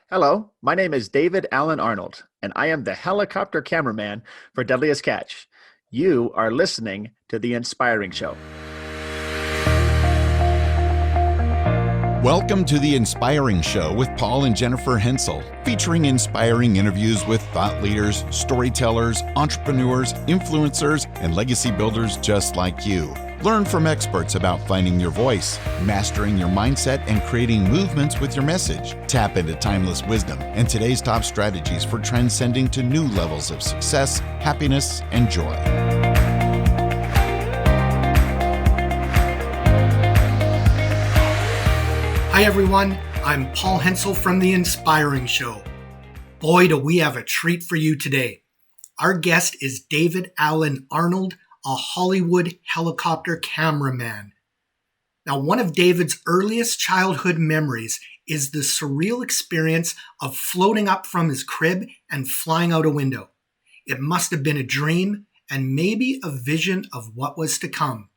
Hello, my name is David Alan Arnold, and I am the helicopter cameraman for Deadliest Catch. You are listening to The Inspiring Show. Welcome to The Inspiring Show with Paul and Jennifer Hensel, featuring inspiring interviews with thought leaders, storytellers, entrepreneurs, influencers, and legacy builders just like you. Learn from experts about finding your voice, mastering your mindset, and creating movements with your message. Tap into timeless wisdom and today's top strategies for transcending to new levels of success, happiness, and joy. Hi everyone, I'm Paul Hensel from The Inspiring Show. Boy, do we have a treat for you today. Our guest is David Alan Arnold, a Hollywood helicopter cameraman. Now, one of David's earliest childhood memories is the surreal experience of floating up from his crib and flying out a window. It must have been a dream and maybe a vision of what was to come.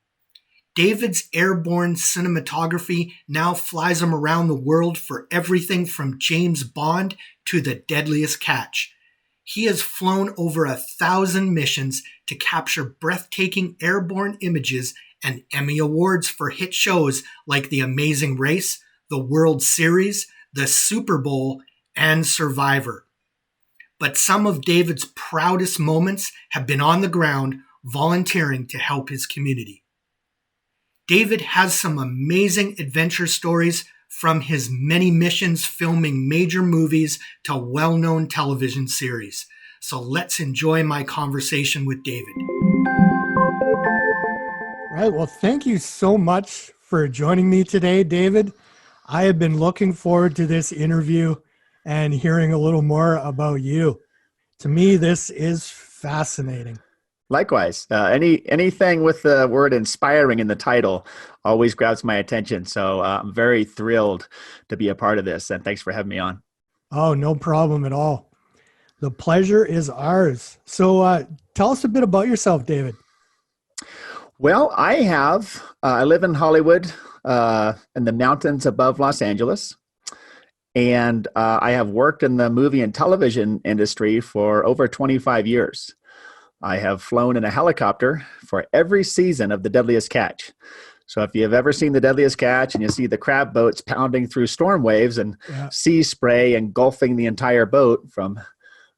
David's Airborne Cinematography now flies him around the world for everything from James Bond to the Deadliest Catch. He has flown over 1,000 missions to capture breathtaking airborne images and Emmy Awards for hit shows like The Amazing Race, the World Series, the Super Bowl, and Survivor. But some of David's proudest moments have been on the ground volunteering to help his community. David has some amazing adventure stories from his many missions filming major movies to well-known television series. So let's enjoy my conversation with David. Right. Well, thank you so much for joining me today, David. I have been looking forward to this interview and hearing a little more about you. To me, this is fascinating. Likewise, anything with the word inspiring in the title always grabs my attention. So I'm very thrilled to be a part of this. And thanks for having me on. Oh, no problem at all. The pleasure is ours. So tell us a bit about yourself, David. Well, I live in Hollywood in the mountains above Los Angeles. And I have worked in the movie and television industry for over 25 years. I have flown in a helicopter for every season of The Deadliest Catch. So if you've ever seen The Deadliest Catch and you see the crab boats pounding through storm waves and sea spray engulfing the entire boat from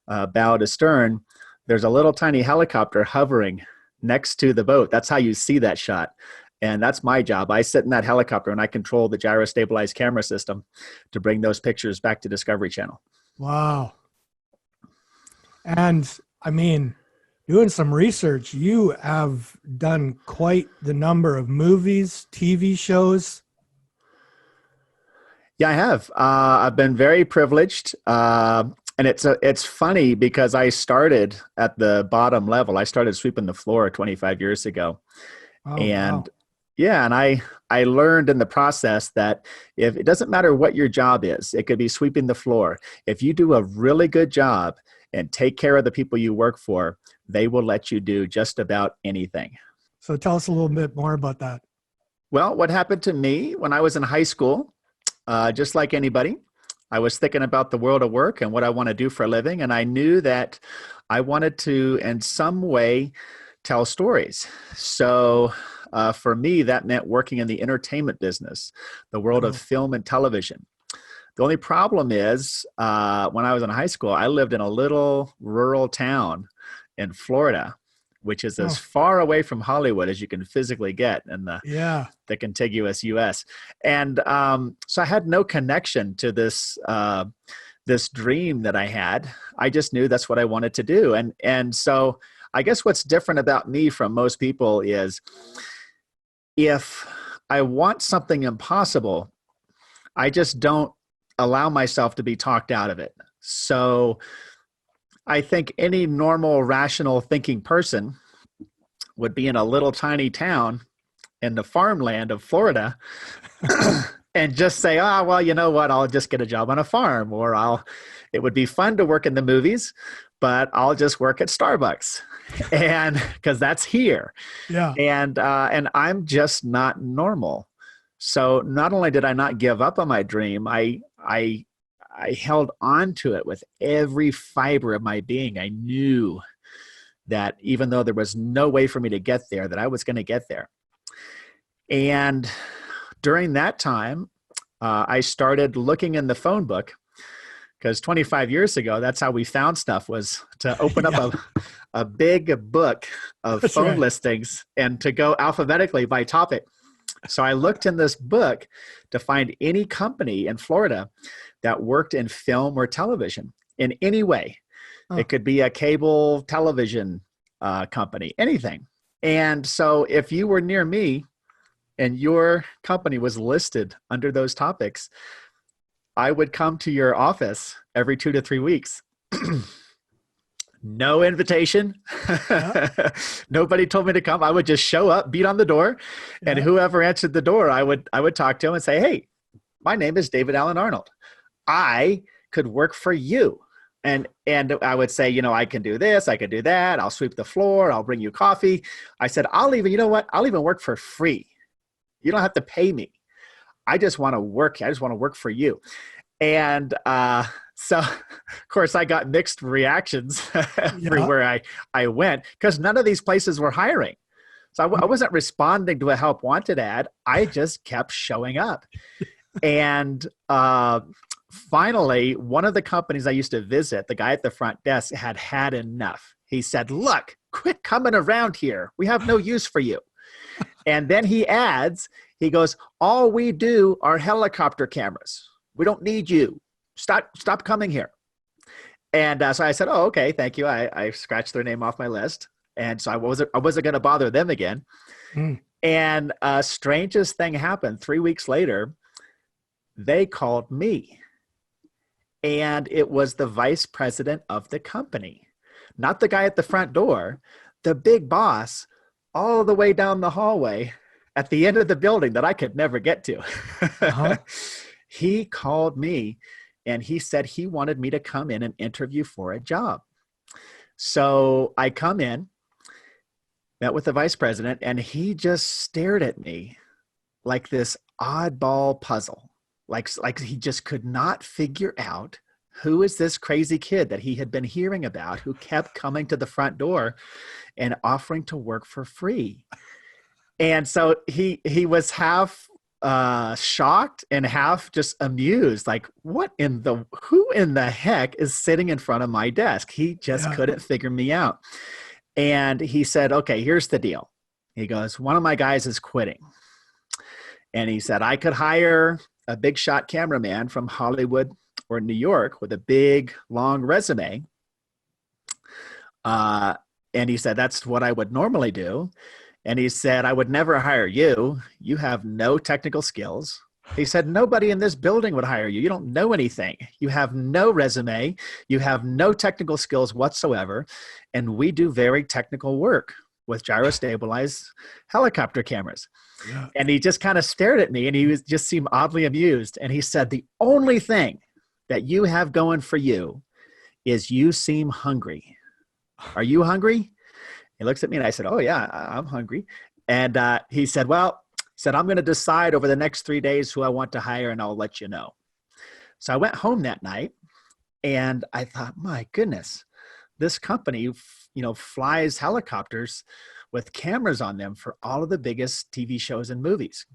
bow to stern, there's a little tiny helicopter hovering next to the boat. That's how you see that shot. And that's my job. I sit in that helicopter and I control the gyro-stabilized camera system to bring those pictures back to Discovery Channel. Wow. And I mean, doing some research, you have done quite the number of movies, TV shows. Yeah, I have. I've been very privileged. And it's funny because I started at the bottom level. I started sweeping the floor 25 years ago. Oh, and wow. yeah, and I learned in the process that if it doesn't matter what your job is, it could be sweeping the floor. If you do a really good job and take care of the people you work for, they will let you do just about anything. So tell us a little bit more about that. Well, what happened to me when I was in high school, just like anybody, I was thinking about the world of work and what I want to do for a living. And I knew that I wanted to, in some way, tell stories. So for me, that meant working in the entertainment business, the world of film and television. The only problem is when I was in high school, I lived in a little rural town in Florida, which is as far away from Hollywood as you can physically get in the contiguous U.S. And so I had no connection to this dream that I had. I just knew that's what I wanted to do. And so I guess what's different about me from most people is if I want something impossible, I just don't allow myself to be talked out of it. So I think any normal, rational thinking person would be in a little tiny town in the farmland of Florida and just say, well, you know what? I'll just get a job on a farm, or it would be fun to work in the movies, but I'll just work at Starbucks, and because that's here. Yeah. And I'm just not normal. So not only did I not give up on my dream, I I held on to it with every fiber of my being. I knew that even though there was no way for me to get there, that I was going to get there. And during that time, I started looking in the phone book, because 25 years ago, that's how we found stuff, was to open up a big book of phone listings and to go alphabetically by topic. So I looked in this book to find any company in Florida that worked in film or television in any way. It could be a cable television company, anything. And so if you were near me and your company was listed under those topics, I would come to your office every 2 to 3 weeks. No invitation. Nobody told me to come. I would just show up, beat on the door, and whoever answered the door, I would talk to him and say, "Hey, my name is David Alan Arnold. I could work for you." And I would say, I can do this, I can do that. I'll sweep the floor. I'll bring you coffee. I said, I'll even work for free. You don't have to pay me. I just want to work. I just want to work for you. And so, of course, I got mixed reactions everywhere I went, because none of these places were hiring. So I wasn't responding to a help wanted ad. I just kept showing up. And finally, one of the companies I used to visit, the guy at the front desk, had enough. He said, "Look, quit coming around here. We have no use for you." And then he adds, he goes, "All we do are helicopter cameras. We don't need you. Stop coming here." And so I said, "Oh, okay, thank you." I scratched their name off my list. And so I wasn't going to bother them again. And strangest thing happened. 3 weeks later, they called me. And it was the vice president of the company, not the guy at the front door, the big boss, all the way down the hallway at the end of the building that I could never get to. He called me and he said he wanted me to come in and interview for a job. So I come in, met with the vice president, and he just stared at me like this oddball puzzle. Like he just could not figure out, who is this crazy kid that he had been hearing about, who kept coming to the front door and offering to work for free. And so he was half shocked and half just amused, like, who in the heck is sitting in front of my desk? He just couldn't figure me out. And he said, "Okay, here's the deal." He goes, "One of my guys is quitting." And he said, "I could hire a big shot cameraman from Hollywood or New York with a big, long resume." And he said, "That's what I would normally do." And he said, "I would never hire you. You have no technical skills." He said, "Nobody in this building would hire you. You don't know anything. You have no resume. You have no technical skills whatsoever. And we do very technical work with gyro-stabilized helicopter cameras." Yeah. And he just kind of stared at me, and he just seemed oddly amused. And he said, "The only thing that you have going for you is you seem hungry. Are you hungry?" He looks at me and I said, "Oh yeah, I'm hungry." And he said, "I'm going to decide over the next 3 days who I want to hire, and I'll let you know." So I went home that night and I thought, my goodness, this company, flies helicopters with cameras on them for all of the biggest TV shows and movies.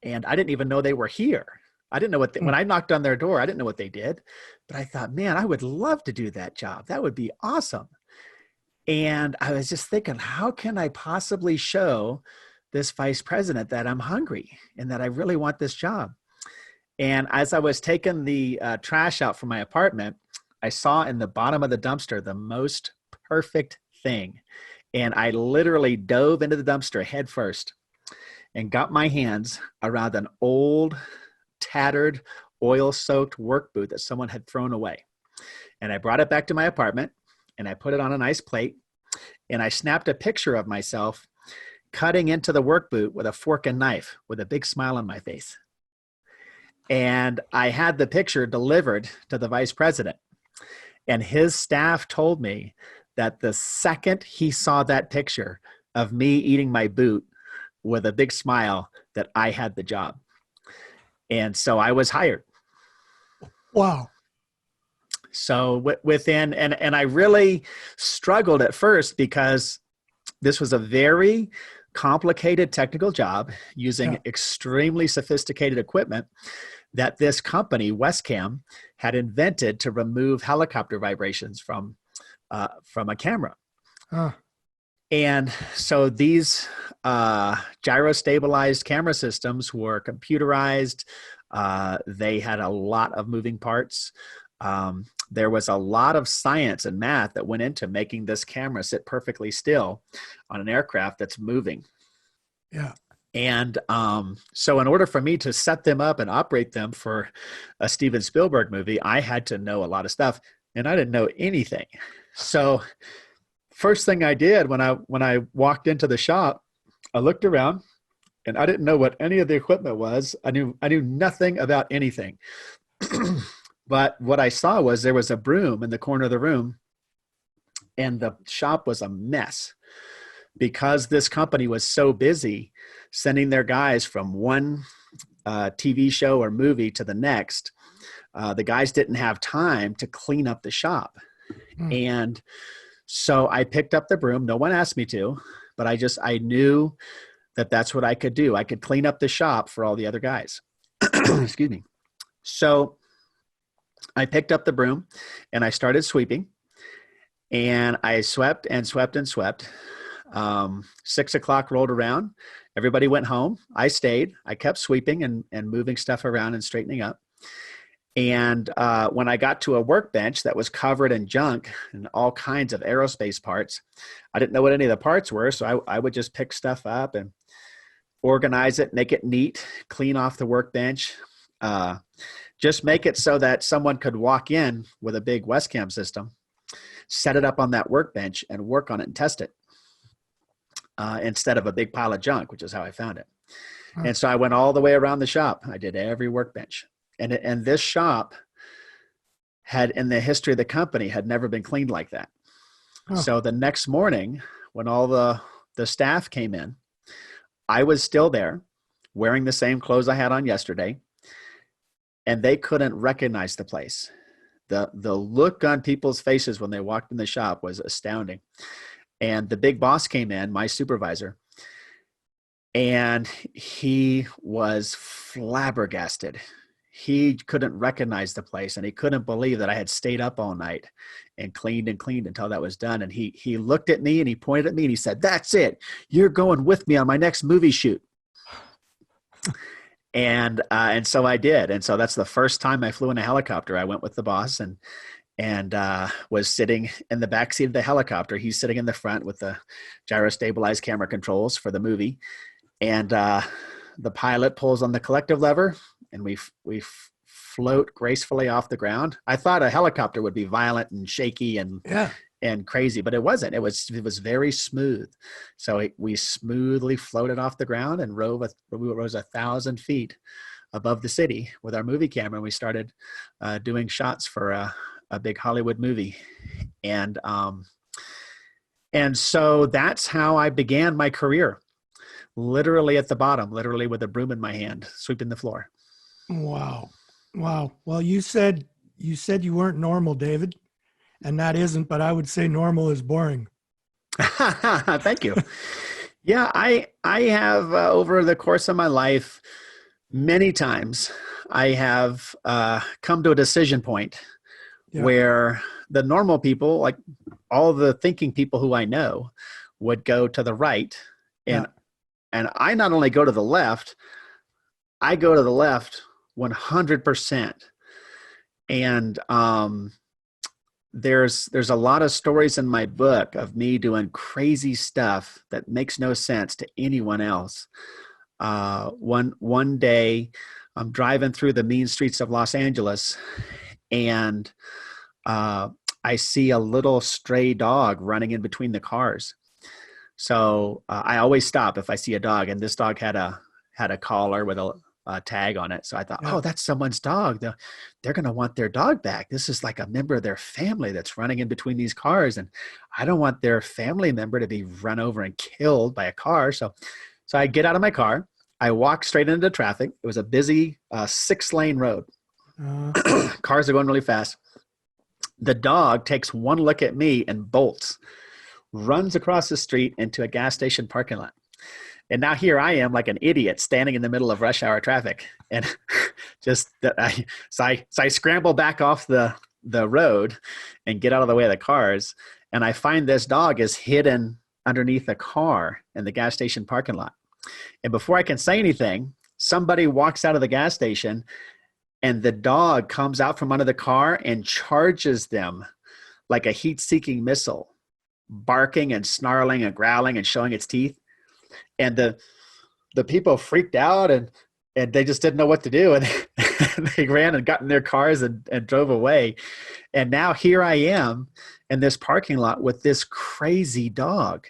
And I didn't even know they were here. I didn't know when I knocked on their door, I didn't know what they did, but I thought, man, I would love to do that job. That would be awesome. And I was just thinking, how can I possibly show this vice president that I'm hungry and that I really want this job? And as I was taking the trash out from my apartment, I saw in the bottom of the dumpster the most perfect thing. And I literally dove into the dumpster head first and got my hands around an old, tattered, oil-soaked work boot that someone had thrown away. And I brought it back to my apartment and I put it on a nice plate. And I snapped a picture of myself cutting into the work boot with a fork and knife with a big smile on my face. And I had the picture delivered to the vice president. And his staff told me that the second he saw that picture of me eating my boot with a big smile, that I had the job. And so I was hired. Wow. So within, and I really struggled at first because this was a very complicated technical job using Yeah. extremely sophisticated equipment that this company, Westcam, had invented to remove helicopter vibrations from a camera. Huh. And so these gyro stabilized camera systems were computerized. They had a lot of moving parts. There was a lot of science and math that went into making this camera sit perfectly still on an aircraft that's moving. Yeah. And so in order for me to set them up and operate them for a Steven Spielberg movie, I had to know a lot of stuff, and I didn't know anything. So first thing I did when I walked into the shop, I looked around and I didn't know what any of the equipment was. I knew nothing about anything. But what I saw was there was a broom in the corner of the room, and the shop was a mess because this company was so busy sending their guys from one TV show or movie to the next. The guys didn't have time to clean up the shop. And so I picked up the broom. No one asked me to, but I knew that that's what I could do. I could clean up the shop for all the other guys. Excuse me. So I picked up the broom and I started sweeping, and I swept and swept and swept. 6 o'clock rolled around. Everybody went home. I stayed. I kept sweeping and moving stuff around and straightening up. And when I got to a workbench that was covered in junk and all kinds of aerospace parts, I didn't know what any of the parts were. So I would just pick stuff up and organize it, make it neat, clean off the workbench, just make it so that someone could walk in with a big Westcam system, set it up on that workbench and work on it and test it instead of a big pile of junk, which is how I found it. And so I went all the way around the shop. I did every workbench. And this shop had, in the history of the company, had never been cleaned like that. Huh. So the next morning, when all the staff came in, I was still there wearing the same clothes I had on yesterday, and they couldn't recognize the place. The look on people's faces when they walked in the shop was astounding. And the big boss came in, my supervisor, and he was flabbergasted. He couldn't recognize the place, and he couldn't believe that I had stayed up all night and cleaned until that was done. And he looked at me and he pointed at me and he said, "That's it. You're going with me on my next movie shoot." And so I did. And so that's the first time I flew in a helicopter. I went with the boss and was sitting in the back seat of the helicopter. He's sitting in the front with the gyro stabilized camera controls for the movie. And the pilot pulls on the collective lever, and we float gracefully off the ground. I thought a helicopter would be violent and shaky and crazy, but it wasn't. It was very smooth. So we smoothly floated off the ground and we rose 1,000 feet above the city with our movie camera. And we started doing shots for a big Hollywood movie. And so that's how I began my career. Literally at the bottom, literally with a broom in my hand, sweeping the floor. Wow. Well, you said you weren't normal, David, and that isn't, but I would say normal is boring. Thank you. Yeah, I have over the course of my life, many times I have come to a decision point where the normal people, like all the thinking people who I know, would go to the right, and I not only go to the left, I go to the left 100%. And there's a lot of stories in my book of me doing crazy stuff that makes no sense to anyone else. One day I'm driving through the mean streets of Los Angeles, and I see a little stray dog running in between the cars. So I always stop if I see a dog, and this dog had a collar with a tag on it. So I thought, oh, that's someone's dog. They're going to want their dog back. This is like a member of their family that's running in between these cars, and I don't want their family member to be run over and killed by a car. So I get out of my car. I walk straight into traffic. It was a busy 6-lane road. Uh, Cars are going really fast. The dog takes one look at me and bolts, runs across the street into a gas station parking lot. And now here I am like an idiot standing in the middle of rush hour traffic. And I scramble back off the road and get out of the way of the cars. And I find this dog is hidden underneath a car in the gas station parking lot. And before I can say anything, somebody walks out of the gas station and the dog comes out from under the car and charges them like a heat-seeking missile, barking and snarling and growling and showing its teeth. And the people freaked out and they just didn't know what to do. And they ran and got in their cars and drove away. And now here I am in this parking lot with this crazy dog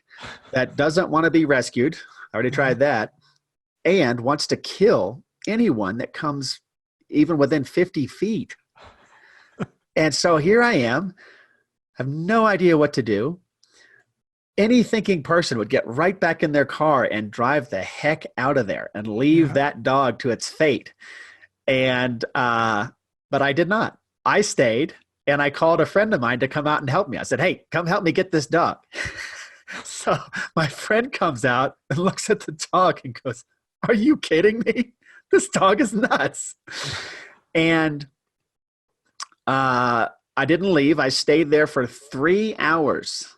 that doesn't want to be rescued. I already tried that. And wants to kill anyone that comes even within 50 feet. And so here I am. I have no idea what to do. Any thinking person would get right back in their car and drive the heck out of there and leave that dog to its fate. And, but I did not. I stayed and I called a friend of mine to come out and help me. I said, hey, come help me get this dog. So my friend comes out and looks at the dog and goes, are you kidding me? This dog is nuts. And I didn't leave. I stayed there for 3 hours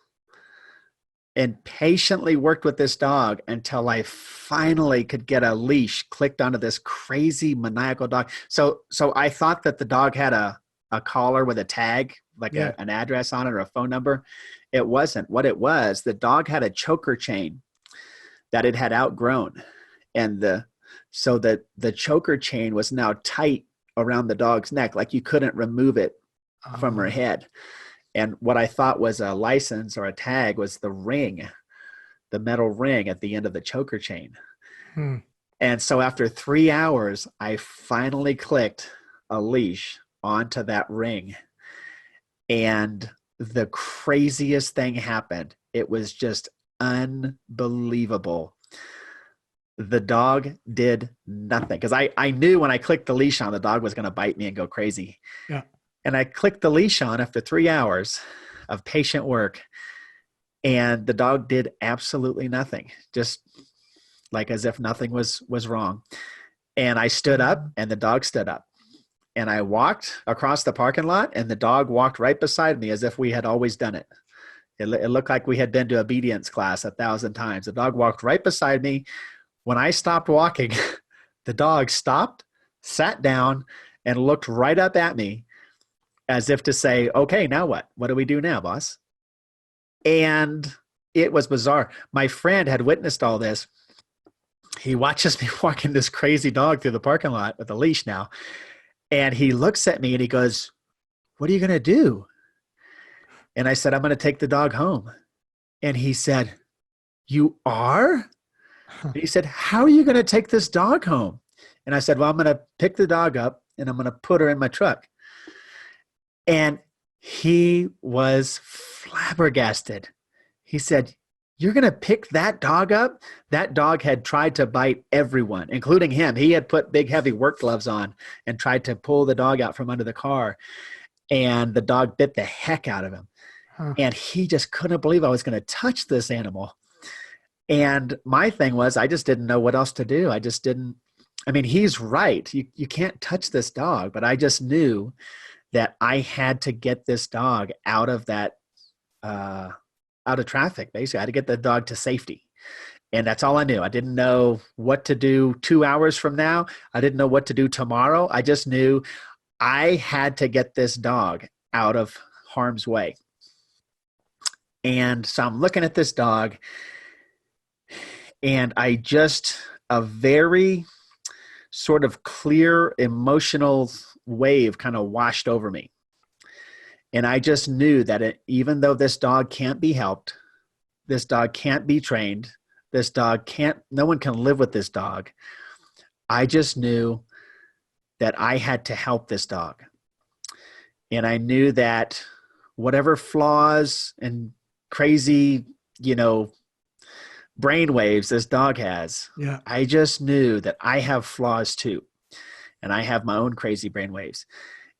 and patiently worked with this dog until I finally could get a leash clicked onto this crazy maniacal dog. So I thought that the dog had a collar with a tag, like an address on it or a phone number. It wasn't. What it was, the dog had a choker chain that it had outgrown. And the choker chain was now tight around the dog's neck, like you couldn't remove it from her head. And what I thought was a license or a tag was the ring, the metal ring at the end of the choker chain. And so after 3 hours, I finally clicked a leash onto that ring. And the craziest thing happened. It was just unbelievable. The dog did nothing because I knew when I clicked the leash on, the dog was going to bite me and go crazy. Yeah. And I clicked the leash on after 3 hours of patient work, and the dog did absolutely nothing, just like as if nothing was wrong. And I stood up, and the dog stood up. And I walked across the parking lot, and the dog walked right beside me as if we had always done it. It looked like we had been to obedience class 1,000 times. The dog walked right beside me. When I stopped walking, the dog stopped, sat down, and looked right up at me as if to say, okay, now what? What do we do now, boss? And it was bizarre. My friend had witnessed all this. He watches me walking this crazy dog through the parking lot with a leash now. And he looks at me and he goes, what are you going to do? And I said, I'm going to take the dog home. And he said, you are? And he said, how are you going to take this dog home? And I said, well, I'm going to pick the dog up and I'm going to put her in my truck. And he was flabbergasted. He said, you're going to pick that dog up? That dog had tried to bite everyone, including him. He had put big, heavy work gloves on and tried to pull the dog out from under the car. And the dog bit the heck out of him. And he just couldn't believe I was going to touch this animal. And my thing was, I just didn't know what else to do. He's right. You can't touch this dog. But I just knew that I had to get this dog out of traffic, basically. I had to get the dog to safety. And that's all I knew. I didn't know what to do 2 hours from now. I didn't know what to do tomorrow. I just knew I had to get this dog out of harm's way. And so I'm looking at this dog, and a very sort of clear emotional wave kind of washed over me. And I just knew that even though this dog can't be helped, this dog can't be trained, no one can live with this dog. I just knew that I had to help this dog. And I knew that whatever flaws and crazy, brain waves this dog has, I just knew that I have flaws too. and I have my own crazy brainwaves.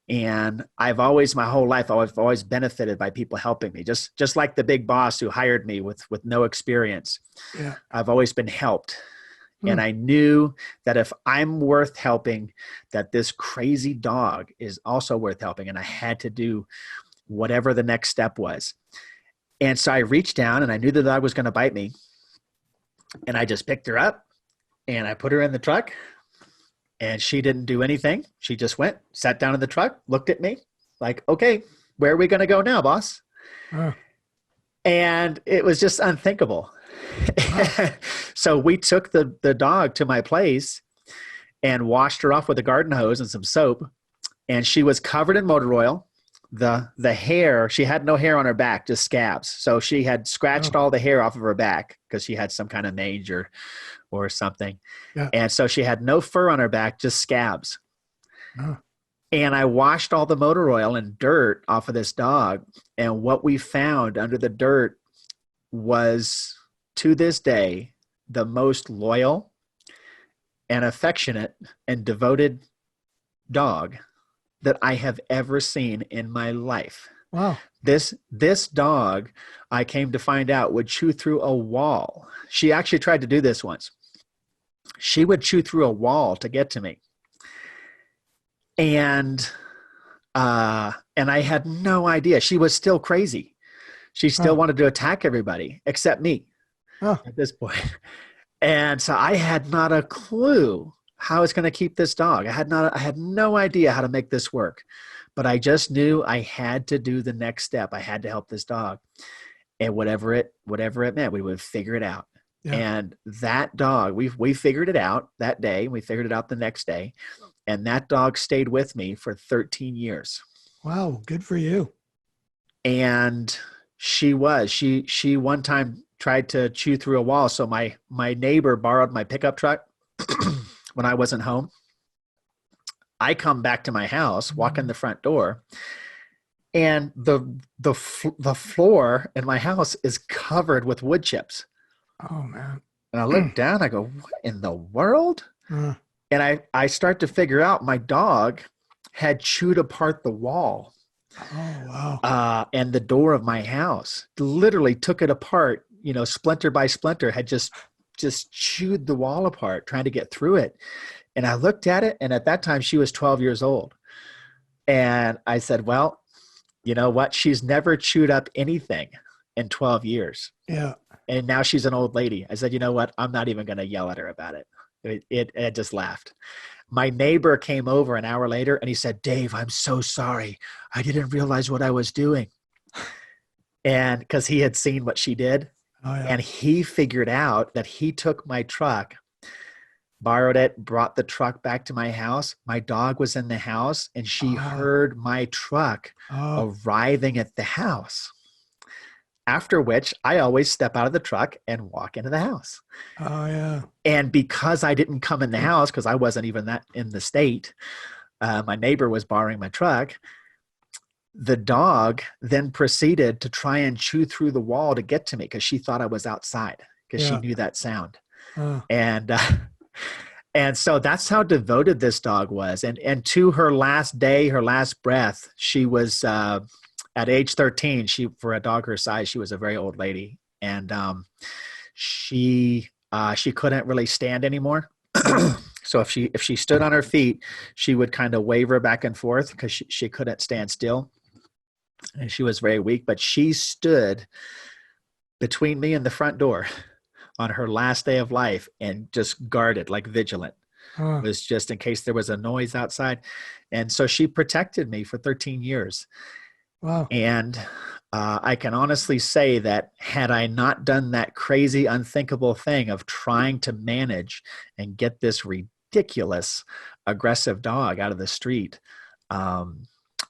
And my whole life, I've always benefited by people helping me. Just like the big boss who hired me with no experience. Yeah. I've always been helped. And Hmm. I knew that if I'm worth helping, that this crazy dog is also worth helping. And I had to do whatever the next step was. And so I reached down and I knew the dog was going to bite me. And I just picked her up and I put her in the truck, and she didn't do anything. She just went, sat down in the truck, looked at me like, okay, where are we going to go now, boss? Uh, And it was just unthinkable. So we took the dog to my place and washed her off with a garden hose and some soap. And she was covered in motor oil. The hair, she had no hair on her back, just scabs. So she had scratched all the hair off of her back because she had some kind of mange or something. Yeah. And so she had no fur on her back, just scabs. uh, And I washed all the motor oil and dirt off of this dog. And what we found under the dirt was, to this day, the most loyal and affectionate and devoted dog that I have ever seen in my life. wow. This dog, I came to find out, would chew through a wall. She actually tried to do this once. She would chew through a wall to get to me. And I had no idea. She was still crazy. She still wanted to attack everybody except me at this point. And so I had not a clue how I was going to keep this dog. I had no idea how to make this work, but I just knew I had to do the next step. I had to help this dog, and whatever it meant, we would figure it out. Yeah. And that dog, we figured it out that day. We figured it out the next day, and that dog stayed with me for 13 years. Wow. Good for you. And she one time tried to chew through a wall. So my neighbor borrowed my pickup truck when I wasn't home. I come back to my house, walk in the front door, and the floor in my house is covered with wood chips. Oh man. And I look down, I go, what in the world? Uh, And I start to figure out my dog had chewed apart the wall. oh wow. And the door of my house, literally took it apart, splinter by splinter, had just chewed the wall apart, trying to get through it. And I looked at it, and at that time she was 12 years old. And I said, well, you know what? She's never chewed up anything in 12 years. Yeah. And now she's an old lady. I said, you know what? I'm not even going to yell at her about it. It just laughed. My neighbor came over an hour later and he said, Dave, I'm so sorry. I didn't realize what I was doing. And because he had seen what she did. Oh, yeah. And he figured out that he took my truck, borrowed it, brought the truck back to my house. My dog was in the house, and she heard my truck arriving at the house. After which, I always step out of the truck and walk into the house. Oh yeah. And because I didn't come in the house, because I wasn't even that in the state, my neighbor was borrowing my truck. The dog then proceeded to try and chew through the wall to get to me because she thought I was outside, because she knew that sound. And so that's how devoted this dog was. And to her last day, her last breath, she was at age 13. For a dog her size, she was a very old lady, and she couldn't really stand anymore. So if she stood on her feet, she would kind of waver back and forth because she couldn't stand still. And she was very weak, but she stood between me and the front door on her last day of life and just guarded, like vigilant. It was just in case there was a noise outside. And so she protected me for 13 years. Wow. And I can honestly say that had I not done that crazy, unthinkable thing of trying to manage and get this ridiculous, aggressive dog out of the street,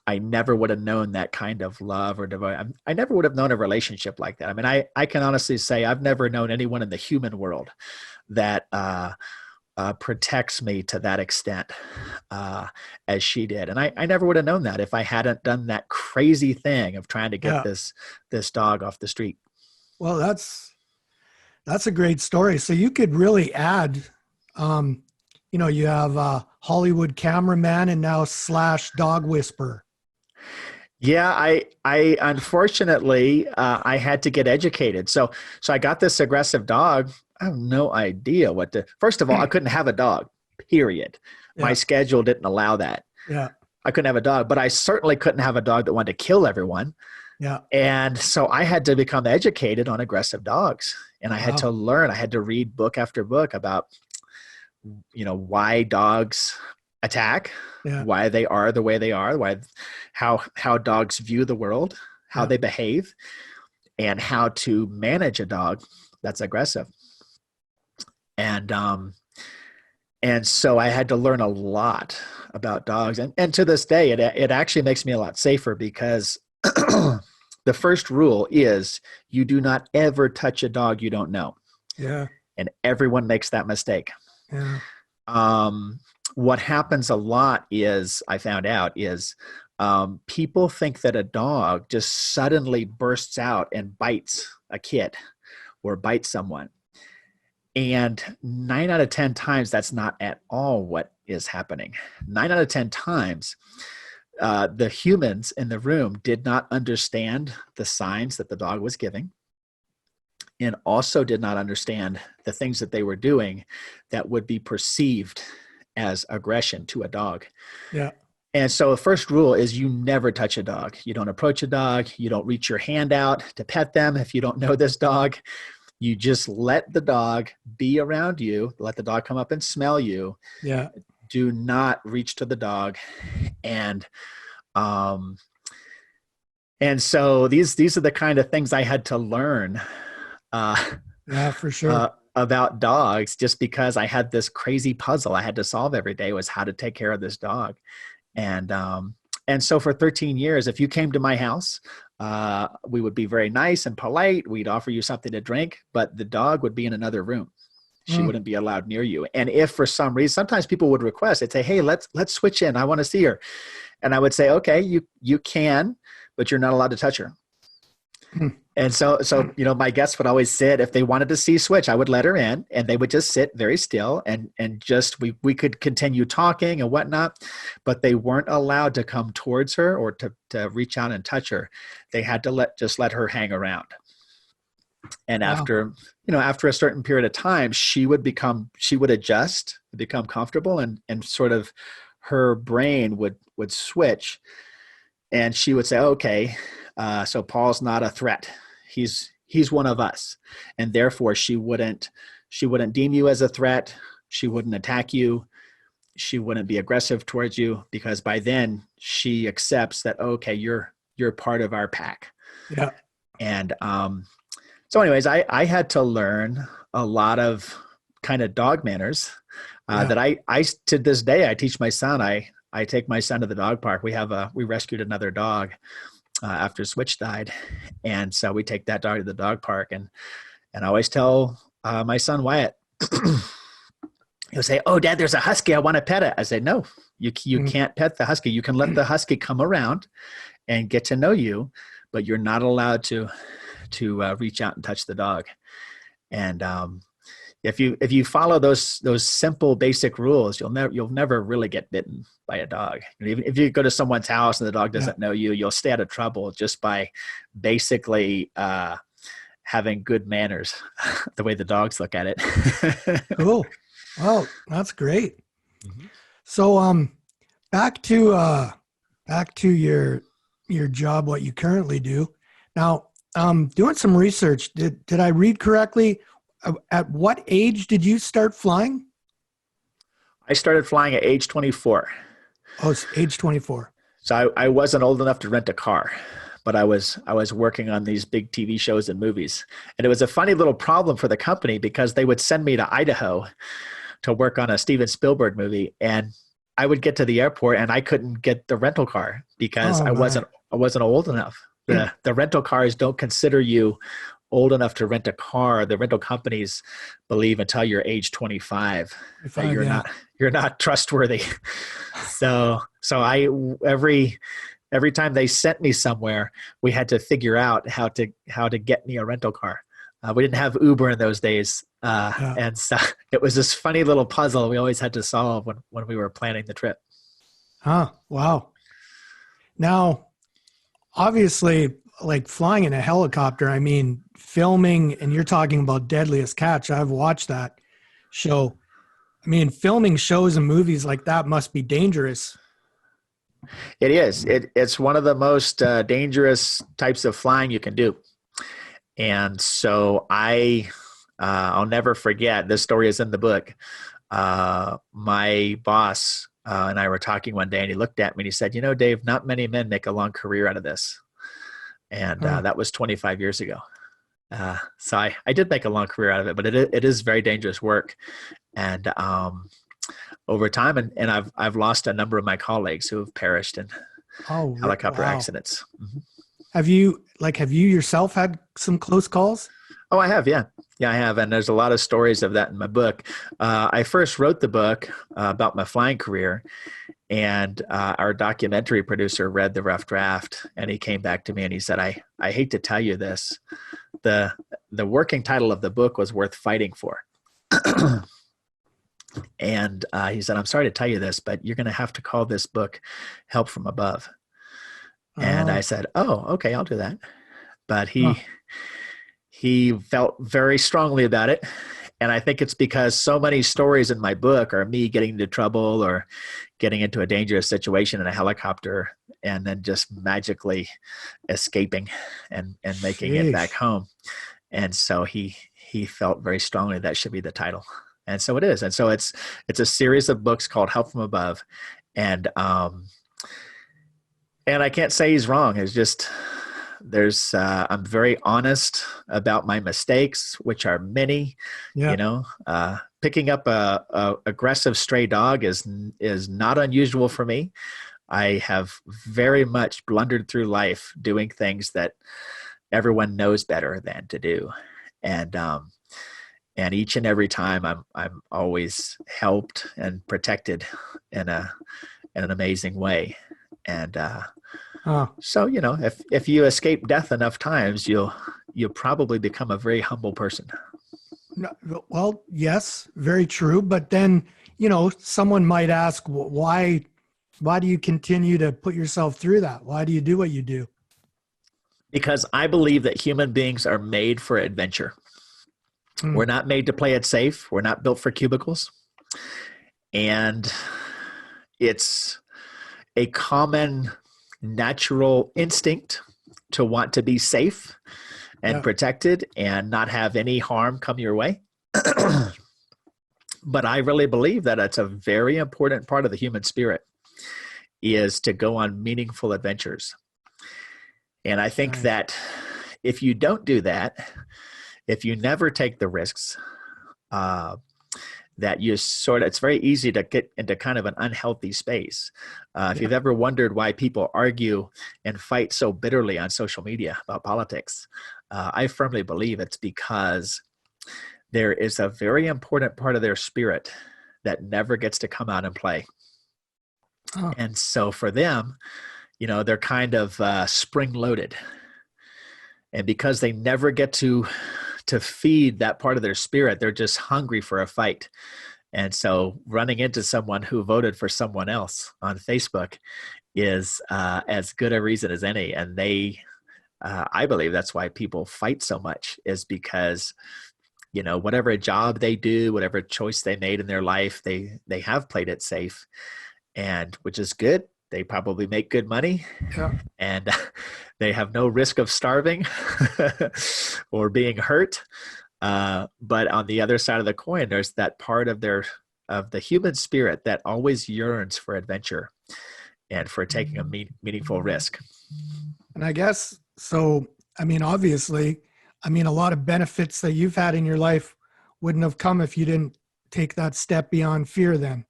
I never would have known that kind of love or devotion. I never would have known a relationship like that. I mean, I can honestly say I've never known anyone in the human world that protects me to that extent as she did. And I never would have known that if I hadn't done that crazy thing of trying to get this dog off the street. Well, that's a great story. So you could really add, you have Hollywood Cameraman and now / Dog Whisperer. Yeah, I unfortunately I had to get educated. So I got this aggressive dog. I have no idea what to. First of all, I couldn't have a dog. Period. My Yeah. schedule didn't allow that. Yeah. I couldn't have a dog, but I certainly couldn't have a dog that wanted to kill everyone. Yeah. And so I had to become educated on aggressive dogs, and I had Wow. to learn. I had to read book after book about why dogs attack, Yeah. why they are the way they are, how dogs view the world, how Yeah. they behave, and how to manage a dog that's aggressive. And so I had to learn a lot about dogs, and to this day it actually makes me a lot safer, because the first rule is you do not ever touch a dog you don't know. Yeah. And everyone makes that mistake. Yeah. What happens a lot is, I found out, is people think that a dog just suddenly bursts out and bites a kid or bites someone. And 9 out of 10 times, that's not at all what is happening. 9 out of 10 times, the humans in the room did not understand the signs that the dog was giving, and also did not understand the things that they were doing that would be perceived as aggression to a dog. Yeah. And so the first rule is you never touch a dog. You don't approach a dog. You don't reach your hand out to pet them if you don't know this dog. You just let the dog be around you. Let the dog come up and smell you. Yeah. Do not reach to the dog. And so these are the kind of things I had to learn Yeah, for sure. about dogs, just because I had this crazy puzzle I had to solve every day, was how to take care of this dog. And so for 13 years, if you came to my house, we would be very nice and polite. We'd offer you something to drink, but the dog would be in another room. She wouldn't be allowed near you. And if for some reason, sometimes people would request, they'd say, hey, let's switch in. I want to see her. And I would say, okay, you can, but you're not allowed to touch her. And so my guests would always sit, if they wanted to see switch, I would let her in, and they would just sit very still, and just we could continue talking and whatnot, but they weren't allowed to come towards her or to reach out and touch her. They had to let her hang around. And Wow. after a certain period of time, she would adjust, become comfortable, and sort of her brain would switch, and she would say, okay, so Paul's not a threat. He's one of us. And therefore she wouldn't deem you as a threat. She wouldn't attack you. She wouldn't be aggressive towards you, because by then she accepts that, okay, you're part of our pack. Yeah. And so anyways, I had to learn a lot of kind of dog manners that I to this day, I teach my son. I take my son to the dog park. We rescued another dog after Switch died. And so we take that dog to the dog park, and I always tell my son Wyatt, he'll say, oh, Dad, there's a husky. I want to pet it. I say, no, you can't pet the husky. You can let the husky come around and get to know you, but you're not allowed to reach out and touch the dog. And if you follow those simple basic rules, you'll never really get bitten by a dog. Even if you go to someone's house and the dog doesn't know you, you'll stay out of trouble just by basically having good manners, the way the dogs look at it. Cool. Well, that's great. Mm-hmm. So back to your job, what you currently do. Now, doing some research, did I read correctly? At what age did you start flying? I started flying at age 24. Oh, it's age 24. So I wasn't old enough to rent a car, but I was working on these big TV shows and movies. And it was a funny little problem for the company, because they would send me to Idaho to work on a Steven Spielberg movie, and I would get to the airport and I couldn't get the rental car because I wasn't old enough. The rental cars don't consider you old enough to rent a car. The rental companies believe until you're age 25 that you're not trustworthy. So I every time they sent me somewhere, we had to figure out how to get me a rental car. We didn't have Uber in those days. Yeah. And so it was this funny little puzzle we always had to solve when we were planning the trip. Huh. Wow. Now, obviously, like flying in a helicopter, I mean, filming, and you're talking about Deadliest Catch. I've watched that show. I mean, filming shows and movies like that must be dangerous. It is. It's one of the most dangerous types of flying you can do. And so I'll never forget. This story is in the book. My boss and I were talking one day, and he looked at me and he said, "You know, Dave, not many men make a long career out of this." And Huh. that was 25 years ago. So I did make a long career out of it, but it is very dangerous work. And over time, and I've lost a number of my colleagues who have perished in Oh, helicopter wow. accidents. Mhm. Have you yourself had some close calls? Oh, I have, yeah. Yeah, I have. And there's a lot of stories of that in my book. I first wrote the book about my flying career, and our documentary producer read the rough draft, and he came back to me and he said, I hate to tell you this. The, the working title of the book was worth fighting for. And he said, "I'm sorry to tell you this, but you're going to have to call this book Help from Above." And I Oh, said, "Oh, okay, I'll do that." But huh. he felt very strongly about it. And I think it's because so many stories in my book are me getting into trouble or getting into a dangerous situation in a helicopter and then just magically escaping and making it back Sheesh. home. And so he felt very strongly that should be the title. And so it is. And so it's a series of books called Help from Above. And and I can't say he's wrong. It's just I'm very honest about my mistakes, which are many. You Yeah. know, picking up a aggressive stray dog is not unusual for me. I have very much blundered through life doing things that everyone knows better than to do, and and each and every time I'm always helped and protected in a in an amazing way. And Huh. so, if you escape death enough times, you'll probably become a very humble person. No, well, yes, very true. But then, someone might ask, why do you continue to put yourself through that? Why do you do what you do? Because I believe that human beings are made for adventure. Hmm. We're not made to play it safe. We're not built for cubicles. And it's a common natural instinct to want to be safe and Yeah. protected and not have any harm come your way. But I really believe that it's a very important part of the human spirit is to go on meaningful adventures. And I think Nice. that if you don't do that, if you never take the risks, uh, that it's very easy to get into kind of an unhealthy space. If Yeah. you've ever wondered why people argue and fight so bitterly on social media about politics, I firmly believe it's because there is a very important part of their spirit that never gets to come out and play. Oh, And so for them, they're kind of spring loaded. And because they never get to feed that part of their spirit, they're just hungry for a fight. And so running into someone who voted for someone else on Facebook is as good a reason as any. And I believe that's why people fight so much, is because, whatever job they do, whatever choice they made in their life, they have played it safe, and which is good. They probably make good money, yeah. and they have no risk of starving or being hurt. But on the other side of the coin, there's that part of the human spirit that always yearns for adventure and for taking a meaningful risk. And I guess so. I mean, obviously, a lot of benefits that you've had in your life wouldn't have come if you didn't take that step beyond fear then.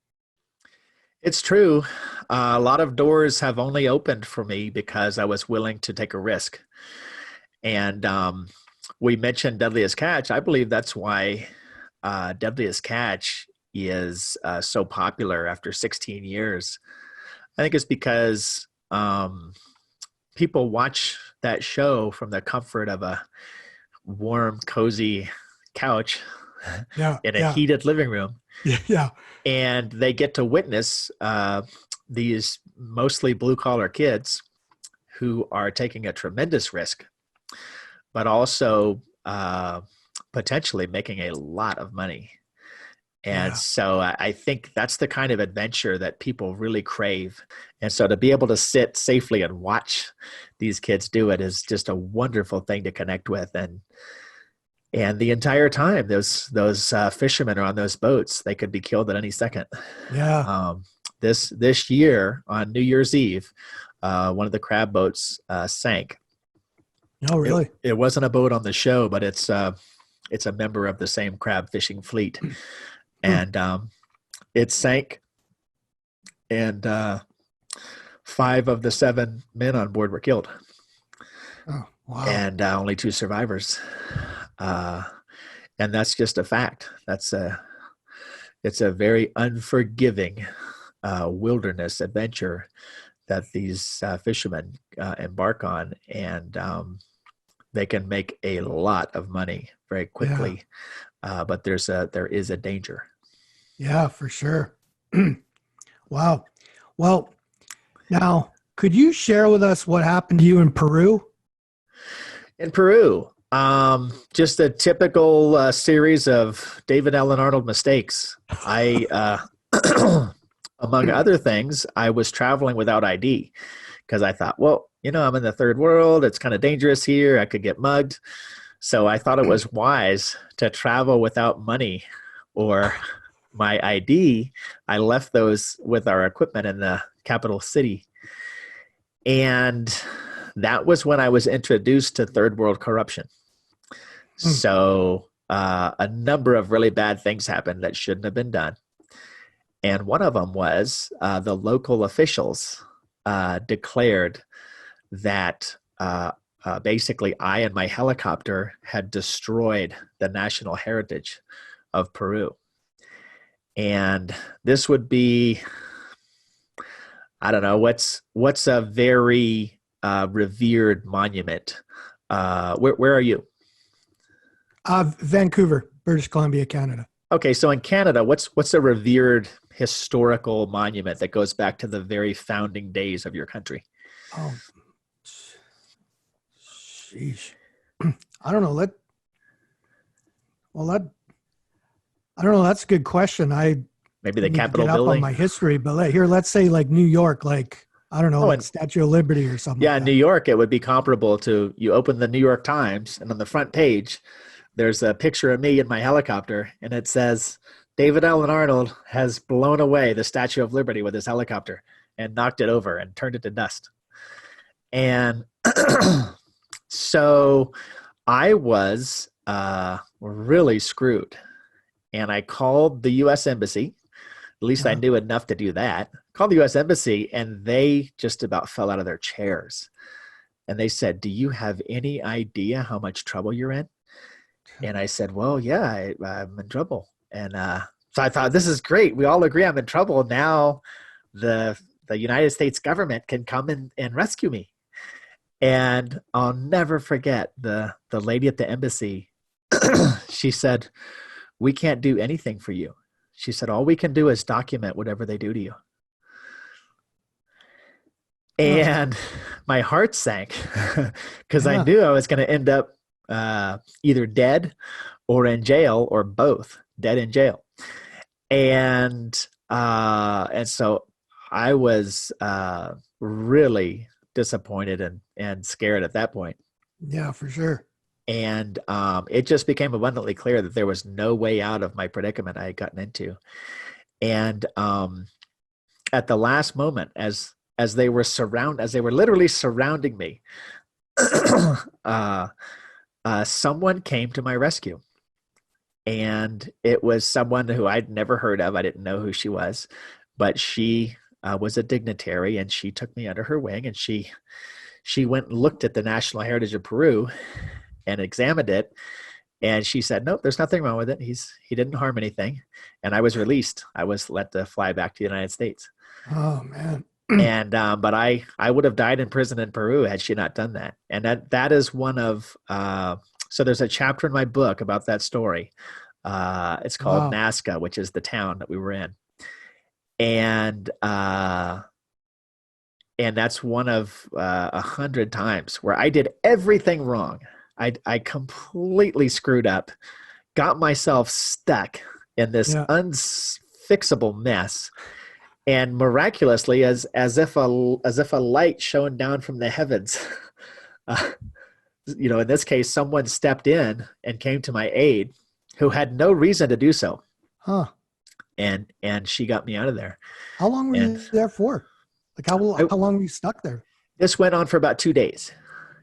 It's true. A lot of doors have only opened for me because I was willing to take a risk. And we mentioned Deadliest Catch. I believe that's why Deadliest Catch is so popular after 16 years. I think it's because people watch that show from the comfort of warm, cozy couch Yeah. in a Yeah. heated living room, Yeah. Yeah. and they get to witness these mostly blue collar kids who are taking a tremendous risk, but also potentially making a lot of money. And Yeah. so I think that's the kind of adventure that people really crave. And so to be able to sit safely and watch these kids do it is just a wonderful thing to connect with. And the entire time, those fishermen are on those boats. They could be killed at any second. Yeah. This year on New Year's Eve, one of the crab boats sank. No, really. It wasn't a boat on the show, but it's a member of the same crab fishing fleet, and it sank. And 5 of the 7 men on board were killed, Oh, wow. and only 2 survivors. And that's just a fact. It's a very unforgiving wilderness adventure that these fishermen embark on, and they can make a lot of money very quickly. But there is a danger. Yeah, for sure. Wow. Well, now, could you share with us what happened to you in Peru? In Peru, just a typical series of David Alan Arnold mistakes. Among other things, I was traveling without ID because I thought, well, I'm in the third world. It's kind of dangerous here. I could get mugged. So I thought it was wise to travel without money or my ID. I left those with our equipment in the capital city. And that was when I was introduced to third world corruption. So a number of really bad things happened that shouldn't have been done. And one of them was the local officials declared that basically I and my helicopter had destroyed the national heritage of Peru. And this would be, I don't know, what's a very revered monument. Where are you? Vancouver, British Columbia, Canada. Okay, so in Canada, what's a revered historical monument that goes back to the very founding days of your country? Oh, sheesh. I don't know. I don't know. That's a good question. Maybe the need to Capitol get up building? on my history, but let's say like New York, I don't know, like and Statue of Liberty or something. yeah, like in that. New York, it would be comparable to you open the New York Times, and on the front page, there's a picture of me in my helicopter, and it says, David Alan Arnold has blown away the Statue of Liberty with his helicopter and knocked it over and turned it to dust. And so I was really screwed. And I called the U.S. Embassy. At least I knew enough to do that. Called the U.S. Embassy, and they just about fell out of their chairs. And they said, do you have any idea how much trouble you're in? And I said, well, yeah, I'm in trouble. And so I thought, this is great. We all agree I'm in trouble. Now the United States government can come and rescue me. And I'll never forget the lady at the embassy. She said, we can't do anything for you. She said, all we can do is document whatever they do to you. And my heart sank because I knew I was going to end up either dead or in jail, or both, dead in jail. And so I was really disappointed and scared at that point. Yeah, for sure. And it just became abundantly clear that there was no way out of my predicament I had gotten into. And at the last moment, as they were literally surrounding me, someone came to my rescue. And it was someone who I'd never heard of. I didn't know who she was, but she was a dignitary, and she took me under her wing, and she went and looked at the National Heritage of Peru and examined it. And she said, nope, there's nothing wrong with it. He didn't harm anything. And I was released. I was let to fly back to the United States. Oh, man. And but I would have died in prison in Peru had she not done that. And that is one of So there's a chapter in my book about that story. It's called Wow. Nazca, which is the town that we were in. And and that's one of 100 times where I did everything wrong. I completely screwed up, got myself stuck in this Yeah. unfixable mess, and miraculously, as if a light shone down from the heavens, uh, in this case, someone stepped in and came to my aid, who had no reason to do so, Huh. and she got me out of there. How long were And you there for? Like I, how long were you stuck there? this went on for about 2 days,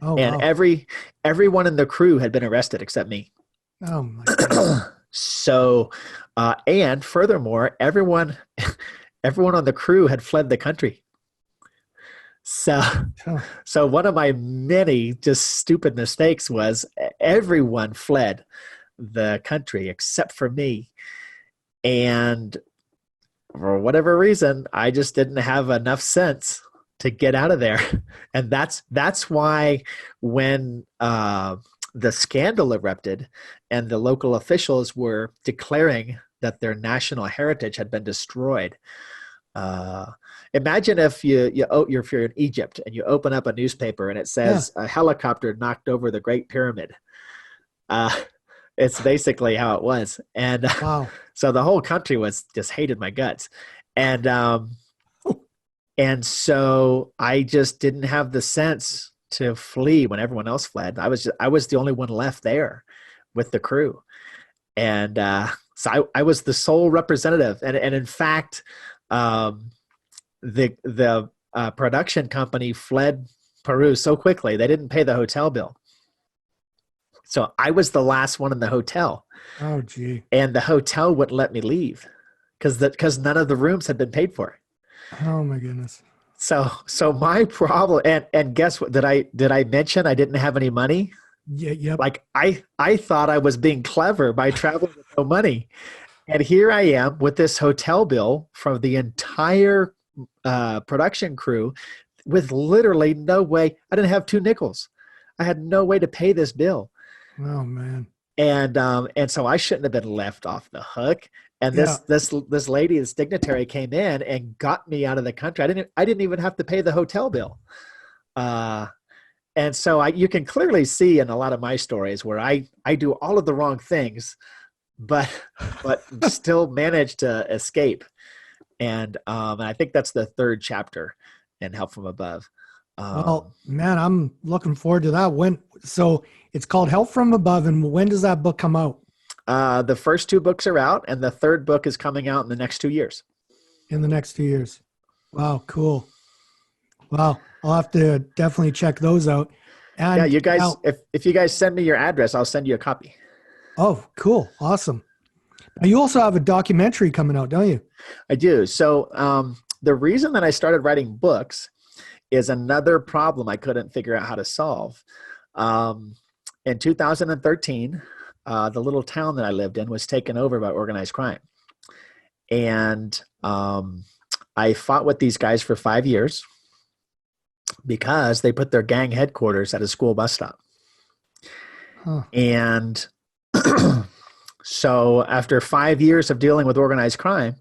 Oh and wow. everyone in the crew had been arrested except me. Oh my goodness. So, and furthermore, everyone on the crew had fled the country. So, Huh. so one of my many just stupid mistakes was everyone fled the country except for me. And for whatever reason, I just didn't have enough sense to get out of there. And that's why when the scandal erupted and the local officials were declaring that their national heritage had been destroyed. Uh, Imagine if if you're in Egypt and you open up a newspaper and it Yeah. says a helicopter knocked over the Great Pyramid. Uh, it's basically how it was, and Wow. so the whole country was just hated my guts, and so I just didn't have the sense to flee when everyone else fled. I was the only one left there with the crew, and so I was the sole representative, and in fact. Um, the production company fled Peru so quickly they didn't pay the hotel bill. So I was the last one in the hotel, Oh gee. and the hotel wouldn't let me leave because none of the rooms had been paid for. Oh my goodness. So my problem, and guess what? Did I mention I didn't have any money? Yeah. Yep. Like I thought I was being clever by traveling with no money, and here I am with this hotel bill from the entire production crew with literally no way. I didn't have 2 nickels. I had no way to pay this bill. Oh man. And so I shouldn't have been left off the hook. And Yeah. this lady, this dignitary, came in and got me out of the country. I didn't even have to pay the hotel bill. Uh, and so you can clearly see in a lot of my stories where I do all of the wrong things, but still manage to escape. And I think that's the third chapter in Help from Above. Well, man, I'm looking forward to that. So it's called Help from Above, and when does that book come out? The first 2 books are out, and the third book is coming out in the next 2 years. In the next 2 years. Wow, cool. Wow, I'll have to definitely check those out. Yeah, And you guys, now, if you guys send me your address, I'll send you a copy. oh, cool, awesome. Now you also have a documentary coming out, don't you? I do. So the reason that I started writing books is another problem I couldn't figure out how to solve. In 2013, the little town that I lived in was taken over by organized crime. And I fought with these guys for 5 years because they put their gang headquarters at a school bus stop. Huh. And so after 5 years of dealing with organized crime,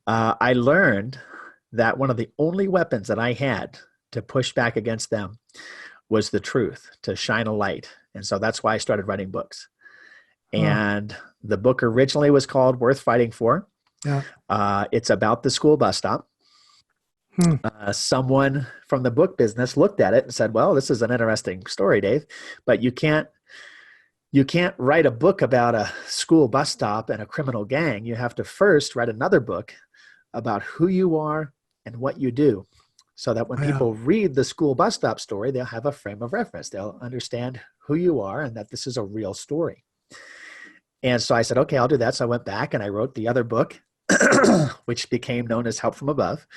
I learned that one of the only weapons that I had to push back against them was the truth, to shine a light. And so that's why I started writing books. And the book originally was called Worth Fighting For. Yeah. It's about the school bus stop. Someone from the book business looked at it and said, well, this is an interesting story, Dave, but you can't write a book about a school bus stop and a criminal gang. You have to first write another book about who you are and what you do, so that when people read the school bus stop story, they'll have a frame of reference. They'll understand who you are and that this is a real story. And so I said, okay, I'll do that. So I went back and I wrote the other book, which became known as Help from Above.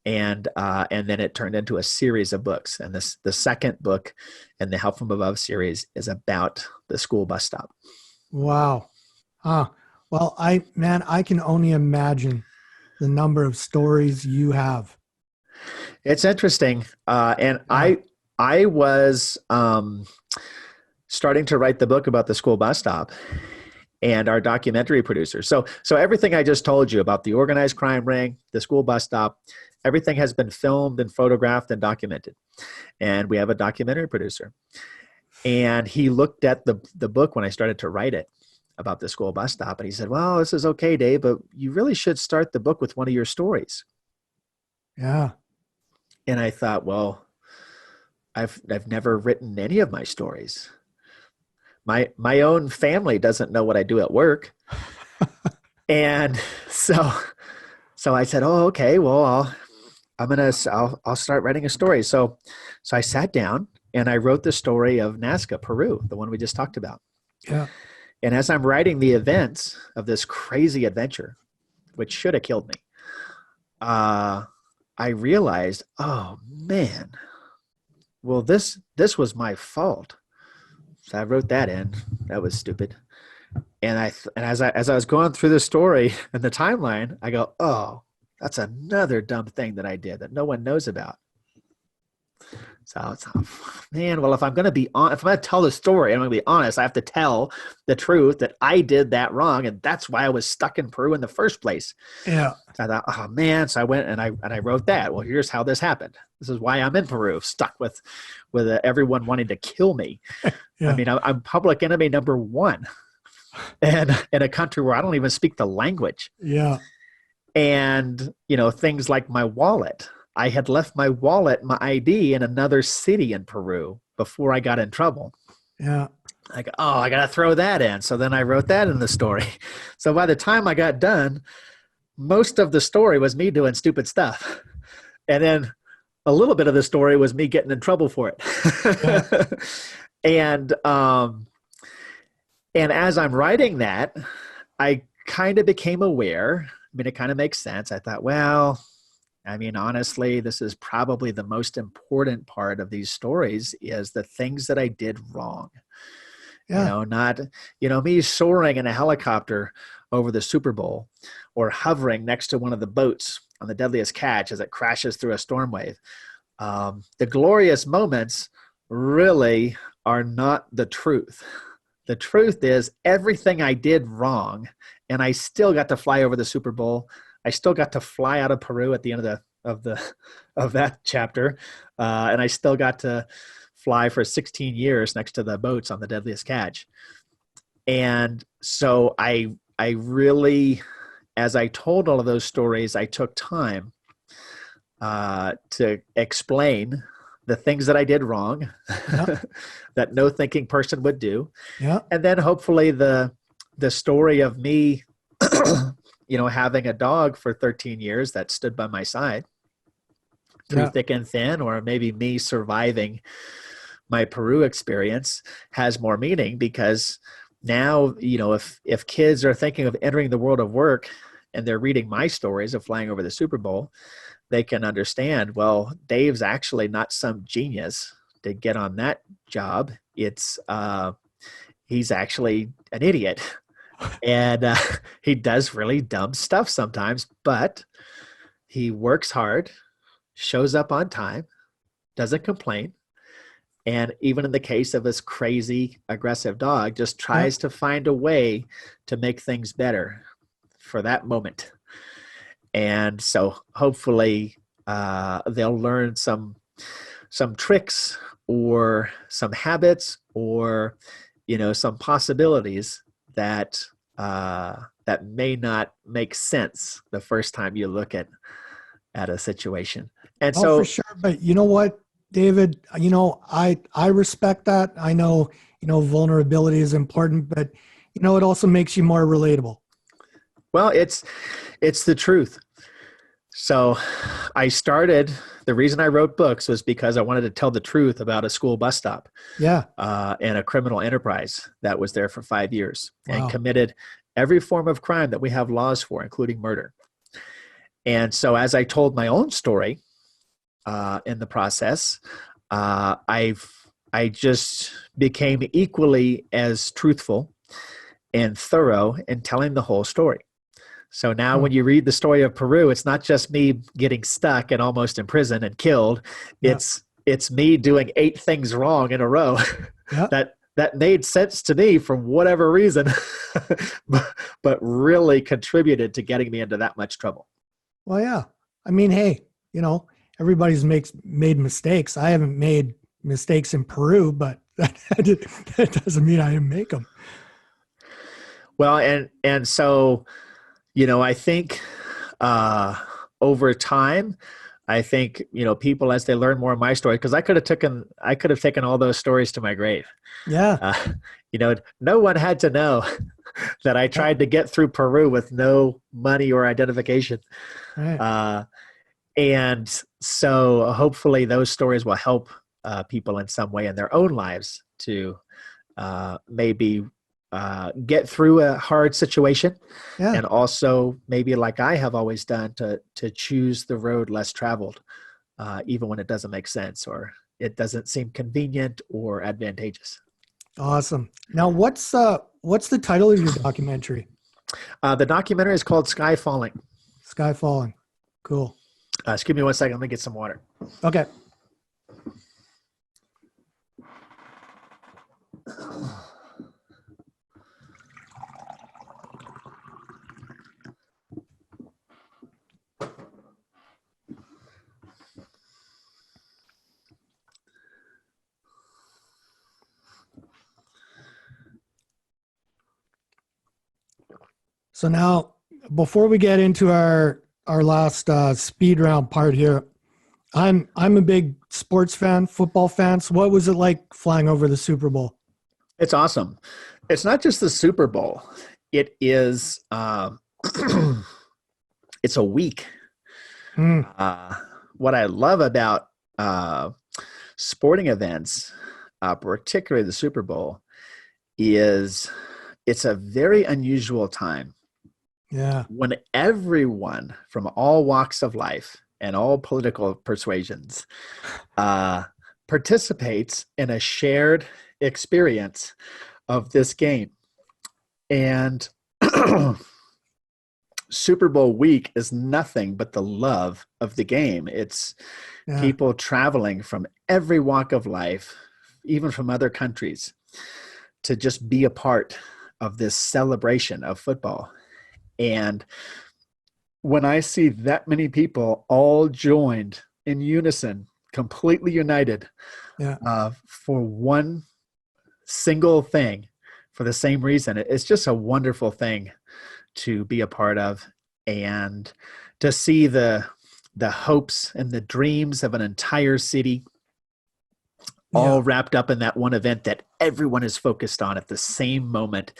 And then it turned into a series of books. And the second book in the Help from Above series is about the school bus stop. Wow. Well, I can only imagine the number of stories you have. It's interesting. And I was starting to write the book about the school bus stop and our documentary producer. So everything I just told you about the organized crime ring, the school bus stop, everything has been filmed and photographed and documented. And we have a documentary producer. And he looked at the book when I started to write it about the school bus stop. And he said, well, this is okay, Dave, but you really should start the book with one of your stories. Yeah. And I thought, well, I've never written any of my stories. My own family doesn't know what I do at work. And so I said, oh, okay, well, I'll start writing a story. So I sat down and I wrote the story of Nazca, Peru, the one we just talked about. Yeah. And as I'm writing the events of this crazy adventure, which should have killed me, I realized, oh man, well, this was my fault. So I wrote that in. That was stupid. And as I was going through the story and the timeline, I go, oh, that's another dumb thing that I did that no one knows about. So it's, man, well, if I'm going to tell the story, I'm going to be honest, I have to tell the truth that I did that wrong. And that's why I was stuck in Peru in the first place. Yeah. So I thought, oh man. So I went and I wrote that. Well, here's how this happened. This is why I'm in Peru, stuck with everyone wanting to kill me. Yeah. I mean, I'm public enemy number one and in a country where I don't even speak the language. Yeah. And, things like my wallet. I had left my wallet, my ID in another city in Peru before I got in trouble. Yeah. I go, oh, I got to throw that in. So then I wrote that in the story. So by the time I got done, most of the story was me doing stupid stuff. And then a little bit of the story was me getting in trouble for it. Yeah. And as I'm writing that, I kind of became aware. I mean, it kind of makes sense. I thought, well, I mean, honestly, this is probably the most important part of these stories is the things that I did wrong. Yeah. Not, me soaring in a helicopter over the Super Bowl or hovering next to one of the boats on the Deadliest Catch as it crashes through a storm wave. The glorious moments really are not the truth. The truth is everything I did wrong, and I still got to fly over the Super Bowl. I still got to fly out of Peru at the end of that chapter, and I still got to fly for 16 years next to the boats on the Deadliest Catch. And so I really, as I told all of those stories, I took time to explain the things that I did wrong, yeah. that no thinking person would do, yeah. And then hopefully the story of me. Having a dog for 13 years that stood by my side through thick and thin, or maybe me surviving my Peru experience has more meaning because now, if kids are thinking of entering the world of work and they're reading my stories of flying over the Super Bowl, they can understand, well, Dave's actually not some genius to get on that job. It's, he's actually an idiot. And he does really dumb stuff sometimes, but he works hard, shows up on time, doesn't complain. And even in the case of this crazy, aggressive dog, just tries to find a way to make things better for that moment. And so hopefully they'll learn some tricks or some habits or, some possibilities that may not make sense the first time you look at a situation. And so for sure. But you know what, David, I respect that. I know, vulnerability is important, but it also makes you more relatable. Well, it's the truth. So the reason I wrote books was because I wanted to tell the truth about a school bus stop. Yeah. And a criminal enterprise that was there for 5 years and Wow. committed every form of crime that we have laws for, including murder. And so as I told my own story in the process, I just became equally as truthful and thorough in telling the whole story. So now when you read the story of Peru, it's not just me getting stuck and almost in prison and killed. Yeah. It's me doing 8 things wrong in a row yeah. that made sense to me for whatever reason, but really contributed to getting me into that much trouble. Well, yeah. I mean, hey, everybody's made mistakes. I haven't made mistakes in Peru, but that doesn't mean I didn't make them. Well, and so, I think over time, I think, people, as they learn more of my story, because I could have taken all those stories to my grave. Yeah. No one had to know that I tried to get through Peru with no money or identification. Right. And so hopefully those stories will help people in some way in their own lives to maybe get through a hard situation. Yeah. And also maybe, like I have always done, to choose the road less traveled, even when it doesn't make sense or it doesn't seem convenient or advantageous. Awesome. Now, what's the title of your documentary? The documentary is called Sky Falling. Sky Falling. Cool. Just give me 1 second. Let me get some water. Okay. So now, before we get into our last speed round part here, I'm a big sports fan, football fan. So what was it like flying over the Super Bowl? It's awesome. It's not just the Super Bowl. It is, it's a week. What I love about sporting events, particularly the Super Bowl, is it's a very unusual time. Yeah. When everyone from all walks of life and all political persuasions participates in a shared experience of this game. And Super Bowl week is nothing but the love of the game. It's people traveling from every walk of life, even from other countries, to just be a part of this celebration of football. And when I see that many people all joined in unison, completely united, for one single thing, for the same reason, it's just a wonderful thing to be a part of, and to see the hopes and the dreams of an entire city all wrapped up in that one event that everyone is focused on at the same moment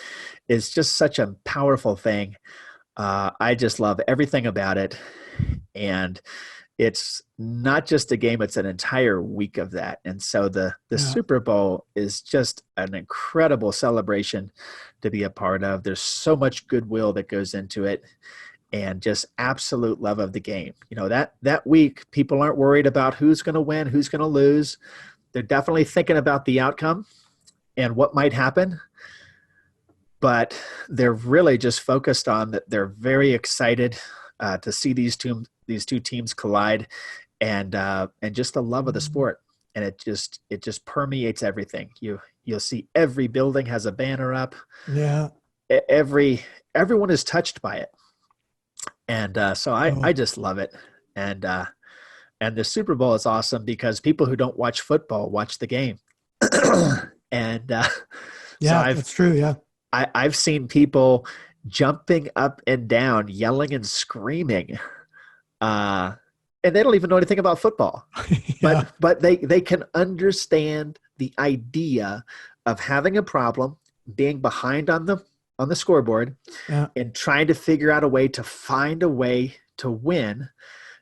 is just such a powerful thing. I just love everything about it. And it's not just a game, it's an entire week of that. And so the Super Bowl is just an incredible celebration to be a part of. There's so much goodwill that goes into it, and just absolute love of the game. That week, people aren't worried about who's going to win, who's going to lose. They're definitely thinking about the outcome and what might happen, but they're really just focused on that. They're very excited to see these two teams collide, and just the love of the sport. And it just permeates everything. You'll see every building has a banner up. Yeah. Everyone is touched by it. And so I just love it. And the Super Bowl is awesome because people who don't watch football watch the game. And that's true. Yeah. I've seen people jumping up and down, yelling and screaming, and they don't even know anything about football. But they can understand the idea of having a problem, being behind on the scoreboard, and trying to figure out a way to find a way to win,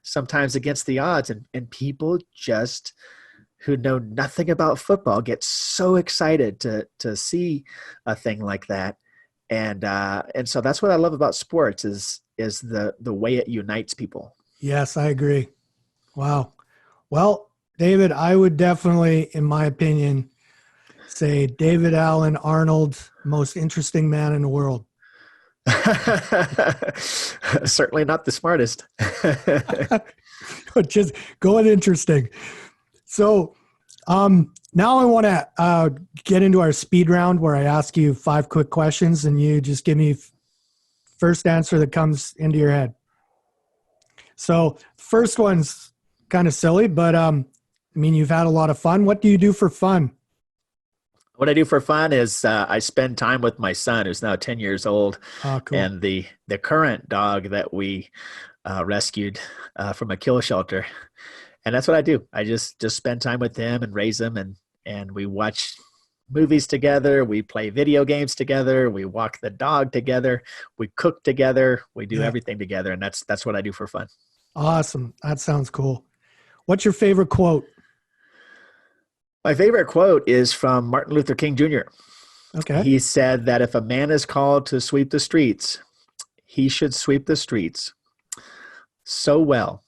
sometimes against the odds. And people just who know nothing about football get so excited to see a thing like that. And so that's what I love about sports is the way it unites people. Yes, I agree. Wow. Well, David, I would definitely, in my opinion, say David Alan Arnold, most interesting man in the world. Certainly not the smartest. Just going interesting. So Now I want to get into our speed round where I ask you 5 quick questions and you just give me first answer that comes into your head. So first one's kind of silly, but I mean, you've had a lot of fun. What do you do for fun? What I do for fun is I spend time with my son, who's now 10 years old, Oh, cool. and the current dog that we rescued from a kill shelter. And that's what I do. I just spend time with him and raise him, and we watch movies together. We play video games together. We walk the dog together. We cook together. We do Yeah. everything together, and that's what I do for fun. Awesome. That sounds cool. What's your favorite quote? My favorite quote is from Martin Luther King Jr. Okay. He said that if a man is called to sweep the streets, he should sweep the streets so well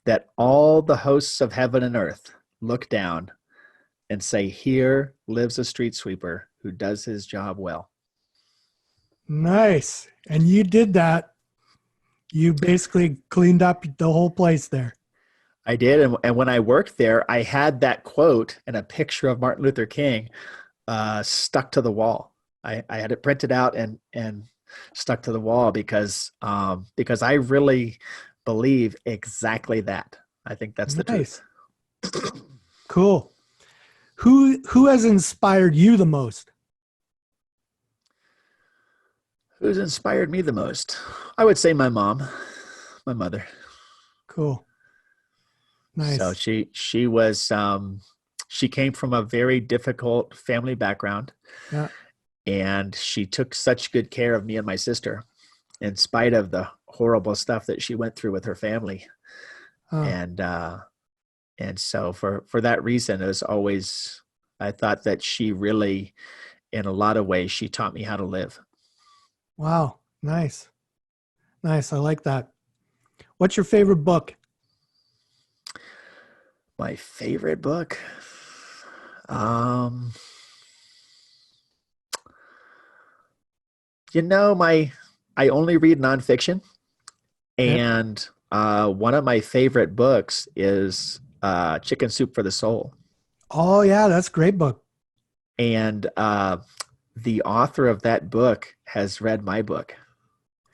that all the hosts of heaven and earth look down and say, here lives a street sweeper who does his job well. Nice. And you did that. You basically cleaned up the whole place there. I did. And when I worked there, I had that quote and a picture of Martin Luther King stuck to the wall. I had it printed out and stuck to the wall because I really believe exactly that. I think that's the Nice. truth. Cool. Who has inspired you the most? Who's inspired me the most? I would say my mom, my mother. Cool. Nice. So she was she came from a very difficult family background. Yeah. And she took such good care of me and my sister in spite of the horrible stuff that she went through with her family. And so for that reason, it was always, I thought that she really, in a lot of ways, she taught me how to live. Wow. Nice. Nice. I like that. What's your favorite book? My favorite book? I only read nonfiction, Okay. and one of my favorite books is Chicken Soup for the Soul. Oh yeah, that's a great book. And the author of that book has read my book.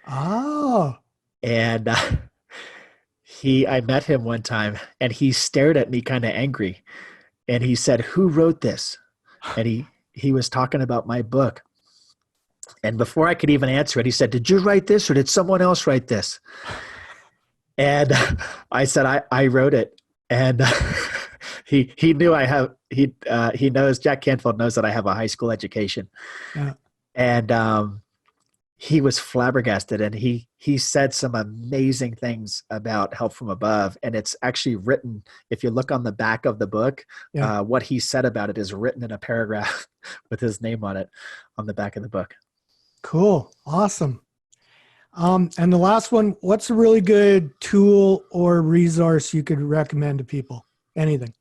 Oh. And I met him one time, and he stared at me kind of angry, and he said, "Who wrote this?" And he was talking about my book. And before I could even answer it, he said, "Did you write this, or did someone else write this?" And I said, I wrote it. And he knew he knows, Jack Canfield knows that I have a high school education. Yeah. And he was flabbergasted, and he said some amazing things about Help from Above. And it's actually written, if you look on the back of the book, Yeah. what he said about it is written in a paragraph with his name on it on the back of the book. Cool. Awesome. And the last one, what's a really good tool or resource you could recommend to people? Anything.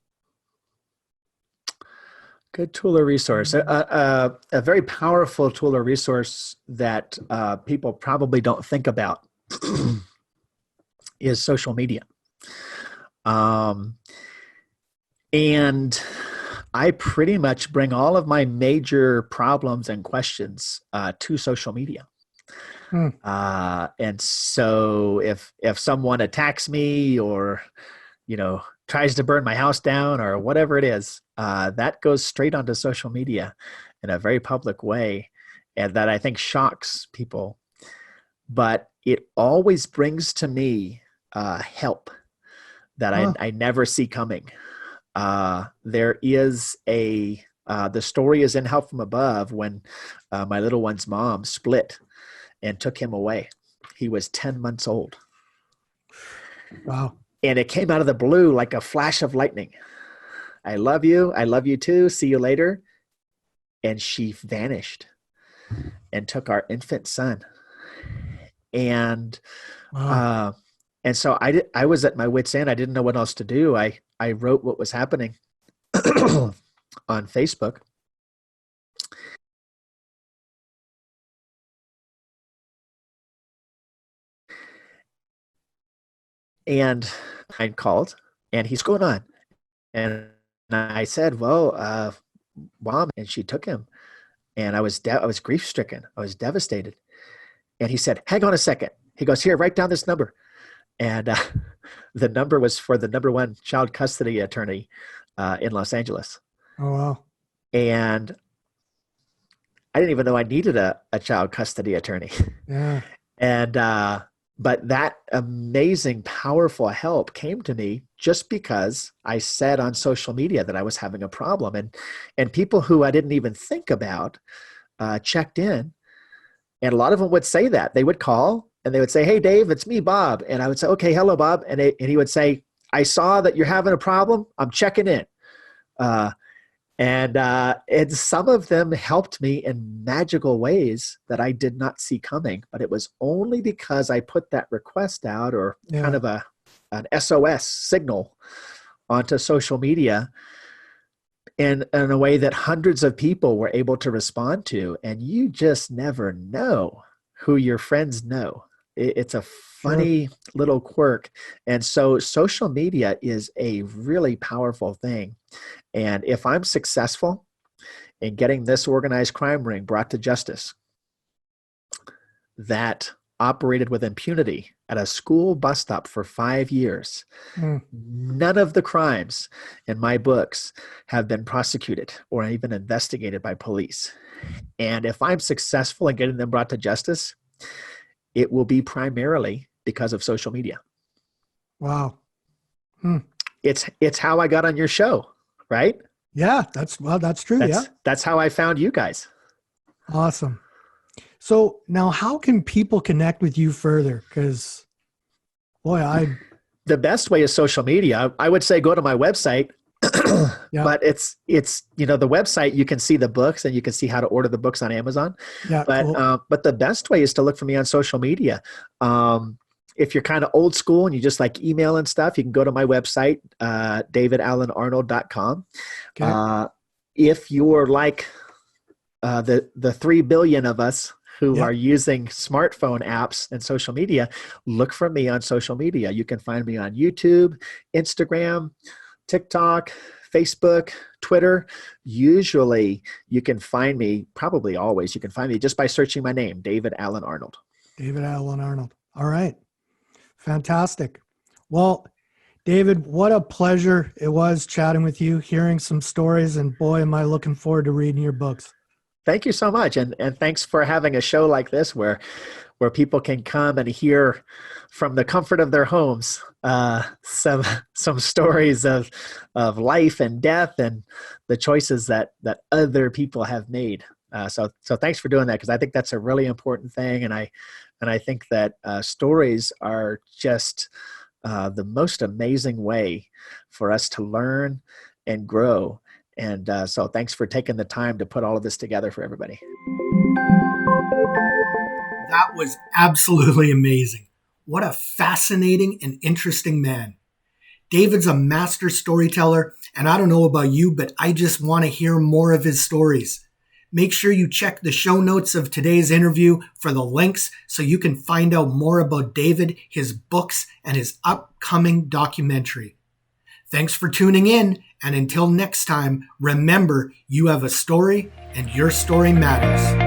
Good tool or resource. A very powerful tool or resource that people probably don't think about is social media. And I pretty much bring all of my major problems and questions to social media. And so if someone attacks me, or tries to burn my house down, or whatever it is, that goes straight onto social media in a very public way, and that I think shocks people. But it always brings to me help that I never see coming. There is the story is in Help from Above, when my little one's mom split and took him away. He was 10 months old. Wow. And it came out of the blue like a flash of lightning. I love you. I love you too. See you later. And she vanished and took our infant son. And Wow. and so I was at my wit's end. I didn't know what else to do. I wrote what was happening on Facebook. And I called, and he's going on. And I said, well, Mom, and she took him. And I was grief stricken. I was devastated. And he said, hang on a second. He goes, here, write down this number. And the number was for the number one child custody attorney in Los Angeles. Oh, wow. And I didn't even know I needed a child custody attorney. Yeah. And, but that amazing, powerful help came to me just because I said on social media that I was having a problem. And people who I didn't even think about checked in. And a lot of them would say that. They would call and they would say, hey, Dave, it's me, Bob. And I would say, okay, hello, Bob. And he would say, I saw that you're having a problem. I'm checking in. And some of them helped me in magical ways that I did not see coming, but it was only because I put that request out, or kind of an SOS signal onto social media in a way that hundreds of people were able to respond to. And you just never know who your friends know. It's a funny little quirk. And so social media is a really powerful thing. And if I'm successful in getting this organized crime ring brought to justice that operated with impunity at a school bus stop for 5 years, none of the crimes in my books have been prosecuted or even investigated by police. And if I'm successful in getting them brought to justice, it will be primarily because of social media. Wow. It's how I got on your show, right? Yeah, that's true. That's how I found you guys. Awesome. So now how can people connect with you further? Because the best way is social media. I would say go to my website. But it's the website, you can see the books and you can see how to order the books on Amazon. But the best way is to look for me on social media. If you're kind of old school and you just like email and stuff, you can go to my website, davidalanarnold.com. Okay. If you're like the 3 billion of us who are using smartphone apps and social media, look for me on social media. You can find me on YouTube, Instagram, TikTok, Facebook, Twitter. Usually you can find me, probably always, you can find me just by searching my name, David Alan Arnold. David Alan Arnold. All right. Fantastic. Well, David, what a pleasure it was chatting with you, hearing some stories, and boy, am I looking forward to reading your books. Thank you so much. And thanks for having a show like this where people can come and hear from the comfort of their homes some stories of life and death and the choices that other people have made. So thanks for doing that, because I think that's a really important thing. And I think that stories are just the most amazing way for us to learn and grow. And so thanks for taking the time to put all of this together for everybody. That was absolutely amazing. What a fascinating and interesting man. David's a master storyteller, and I don't know about you, but I just want to hear more of his stories. Make sure you check the show notes of today's interview for the links so you can find out more about David, his books, and his upcoming documentary. Thanks for tuning in, and until next time, remember, you have a story and your story matters.